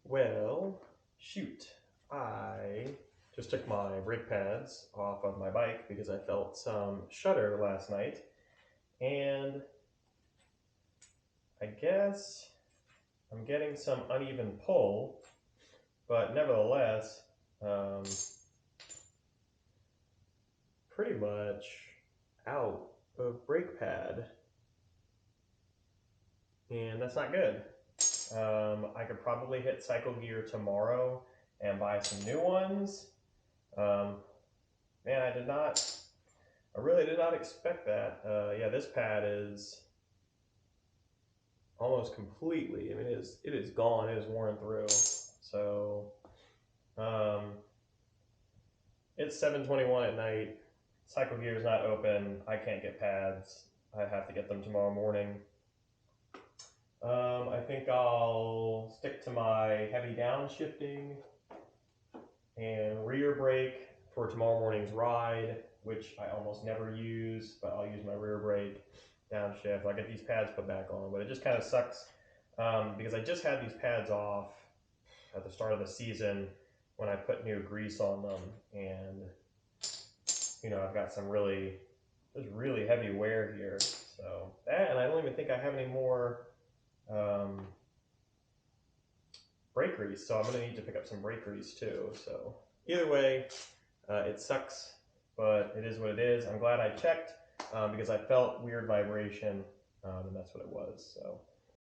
Well, shoot. I just took my brake pads off of my bike because I felt some shudder last night. And I guess I'm getting some uneven pull, but nevertheless, pretty much out of brake pad. And that's not good. I could probably hit Cycle Gear tomorrow and buy some new ones. Man, I really did not expect that. Yeah, this pad is almost completely, I mean, it is gone, it is worn through. So, it's 7:21 at night. Cycle Gear is not open. I can't get pads. I have to get them tomorrow morning. I think I'll stick to my heavy downshifting and rear brake for tomorrow morning's ride, which I almost never use, but I'll use my rear brake, downshift. I'll get these pads put back on, but it just kind of sucks because I just had these pads off at the start of the season when I put new grease on them, and you know, I've got some really heavy wear here. So that, and I don't even think I have any more brake grease, so I'm going to need to pick up some brake grease too. So either way, it sucks, but it is what it is. I'm glad I checked because I felt weird vibration, and that's what it was. So